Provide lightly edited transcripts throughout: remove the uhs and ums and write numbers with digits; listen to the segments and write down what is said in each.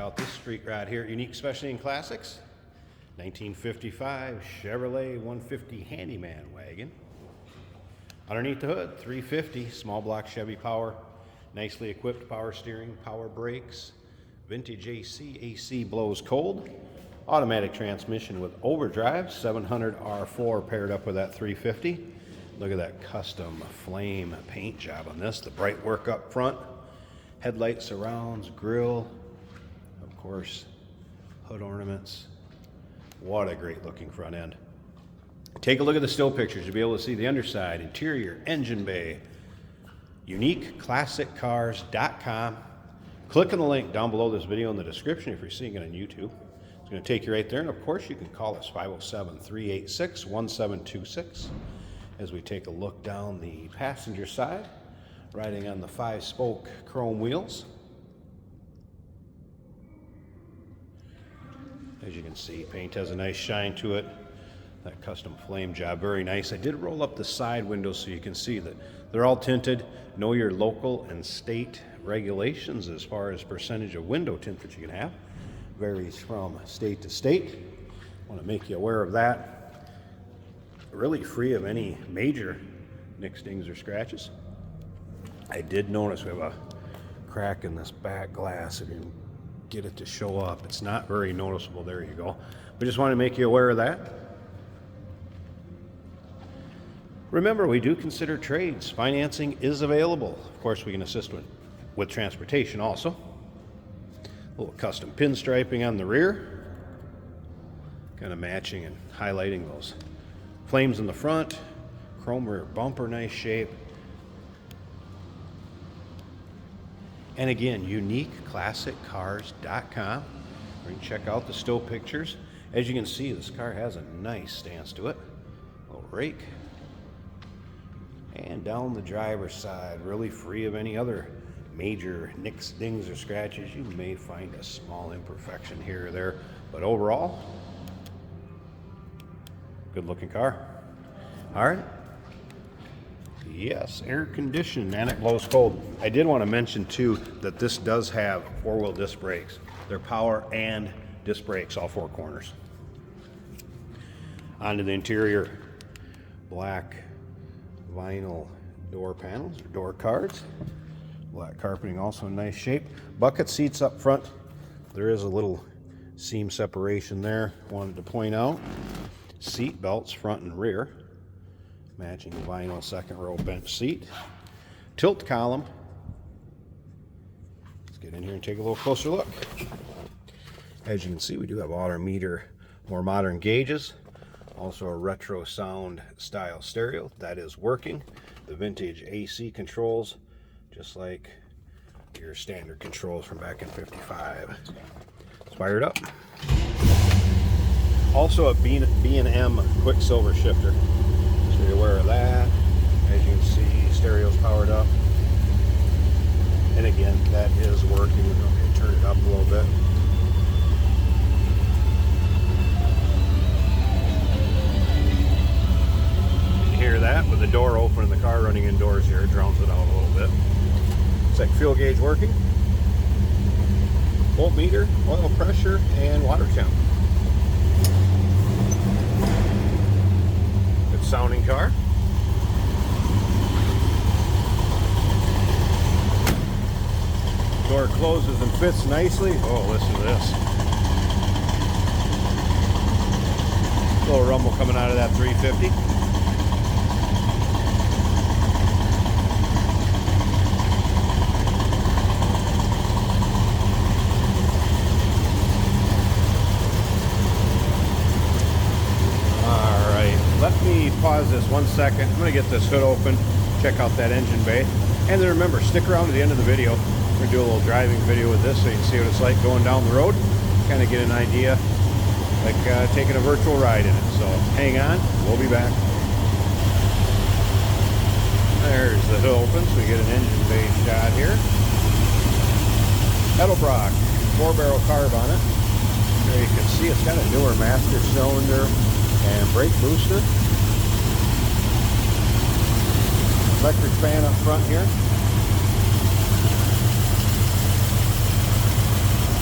out this street rod here, Unique Specialty and Classics. 1955 Chevrolet 150 Handyman wagon. Underneath the hood, 350 small block Chevy power, nicely equipped power steering, power brakes, vintage AC blows cold, automatic transmission with overdrive, 700 R4 paired up with that 350. Look at that custom flame paint job on this, the bright work up front, headlight surrounds, grille, of course, hood ornaments. What a great looking front end. Take a look at the still pictures. You'll be able to see the underside, interior, engine bay. UniqueClassicCars.com. Click on the link down below this video in the description if you're seeing it on YouTube. It's going to take you right there. And of course, you can call us 507-386-1726 as we take a look down the passenger side, riding on the 5-spoke chrome wheels. As you can see, paint has a nice shine to it. That custom flame job, very nice. I did roll up the side windows so you can see that they're all tinted. Know your local and state regulations as far as percentage of window tint that you can have. Varies from state to state. I want to make you aware of that. Really free of any major nicks, dings, or scratches. I did notice we have a crack in this back glass. If you can get it to show up, it's not very noticeable. There you go. We just want to make you aware of that. Remember, we do consider trades. Financing is available. Of course, we can assist with transportation also. A little custom pinstriping on the rear, kind of matching and highlighting those flames in the front. Chrome rear bumper, nice shape. And again, UniqueClassicCars.com. We're going to check out the still pictures. As you can see, this car has a nice stance to it. A little rake. And down the driver's side, really free of any other major nicks, dings, or scratches. You may find a small imperfection here or there, but overall, good looking car. All right. Yes, air conditioned and it blows cold. I did want to mention too that this does have 4-wheel disc brakes. They're power and disc brakes, all 4 corners. Onto the interior, black vinyl door panels or door cards. Black carpeting, also in nice shape. Bucket seats up front. There is a little seam separation there. Wanted to point out. Seat belts front and rear. Matching vinyl second row bench seat. Tilt column. Let's get in here and take a little closer look. As you can see, we do have odometer, more modern gauges. Also a retro sound style stereo that is working. The vintage AC controls, just like your standard controls from back in '55. It's fired up. Also a B&M Quicksilver shifter. So you're aware of that. As you can see, stereo's powered up. And again, that is working. We're going to turn it up a little bit. Hear that with the door open and the car running indoors here, it drowns it out a little bit. It's like fuel gauge working, voltmeter, oil pressure, and water temp. Good sounding car. Door closes and fits nicely. Oh, listen to this. A little rumble coming out of that 350. Let me pause this 1 second. I'm going to get this hood open, check out that engine bay. And then remember, stick around to the end of the video. We're going to do a little driving video with this so you can see what it's like going down the road. Kind of get an idea, like taking a virtual ride in it. So hang on, we'll be back. There's the hood open, so we get an engine bay shot here. Edelbrock, 4-barrel carb on it. There you can see it's got a newer master cylinder and brake booster. Electric fan up front here.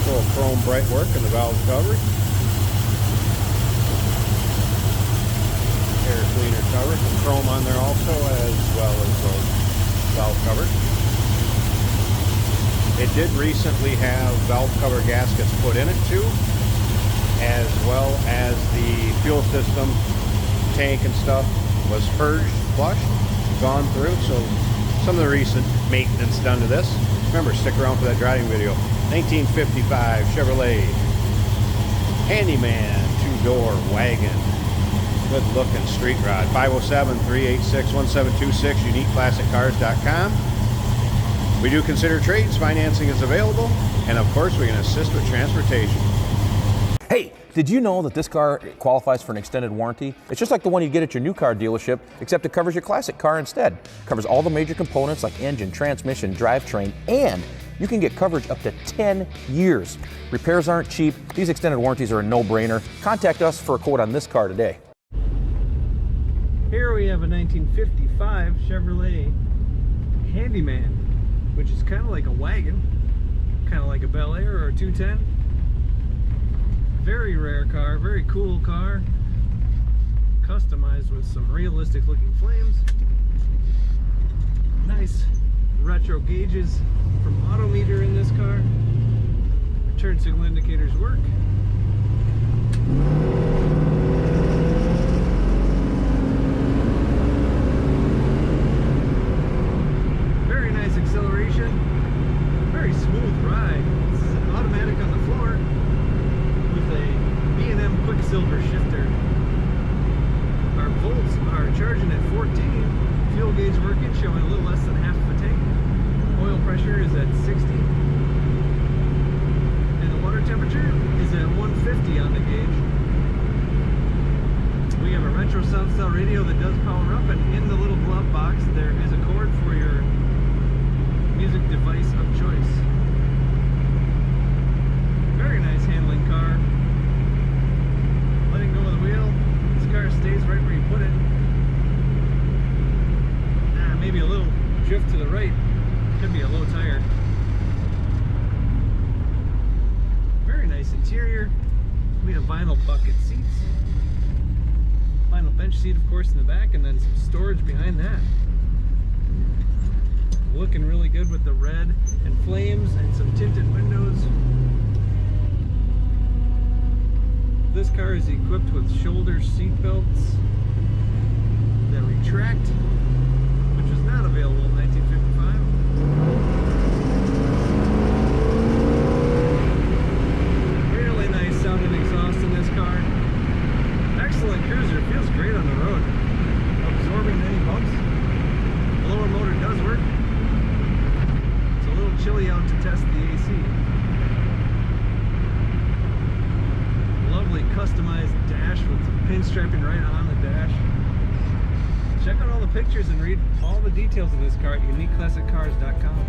Little chrome bright work in the valve cover. Air cleaner cover. Some chrome on there also, as well as those valve covers. It did recently have valve cover gaskets put in it too, as well as the fuel system tank and stuff was purged, flushed, gone through. So some of the recent maintenance done to this. Remember, stick around for that driving video. 1955 Chevrolet Handyman 2-door wagon. Good looking street rod. 507-386-1726, uniqueclassiccars.com. We do consider trades. Financing is available. And of course, we can assist with transportation. Hey, did you know that this car qualifies for an extended warranty? It's just like the one you get at your new car dealership, except it covers your classic car instead. It covers all the major components like engine, transmission, drivetrain, and you can get coverage up to 10 years. Repairs aren't cheap. These extended warranties are a no-brainer. Contact us for a quote on this car today. Here we have a 1955 Chevrolet Handyman, which is kind of like a wagon, kind of like a Bel Air or a 210. Very rare car, very cool car, customized with some realistic looking flames. Nice retro gauges from Autometer in this car. Turn signal indicators work. Very nice acceleration, very smooth ride. This is an automatic on the floor with a B&M Quicksilver shifter. Our volts are charging at 14. Fuel gauge working, showing a little less than half of a tank. Oil pressure is at 60. And the water temperature is at 150 on the gauge. We have a retro sound style radio that does power up, and in the little glove box there is a cord for your music device of choice. Very nice handling car. Letting go of the wheel, this car stays right where you put it. Maybe a little drift to the right, could be a low tire. Very nice interior. We have vinyl bucket seats, vinyl bench seat of course in the back, and then some storage behind that. Looking really good with the red and flames and some tinted windows. This car is equipped with shoulder seat belts that retract, which was not available in 1955. Really nice sounding exhaust in this car. Excellent cruiser, feels great on the road. Absorbing any bumps. Blower motor does work. It's a little chilly out to test the AC. Lovely customized dash with pinstriping right on the dash. Check out all the pictures and read all the details of this car at uniqueclassiccars.com.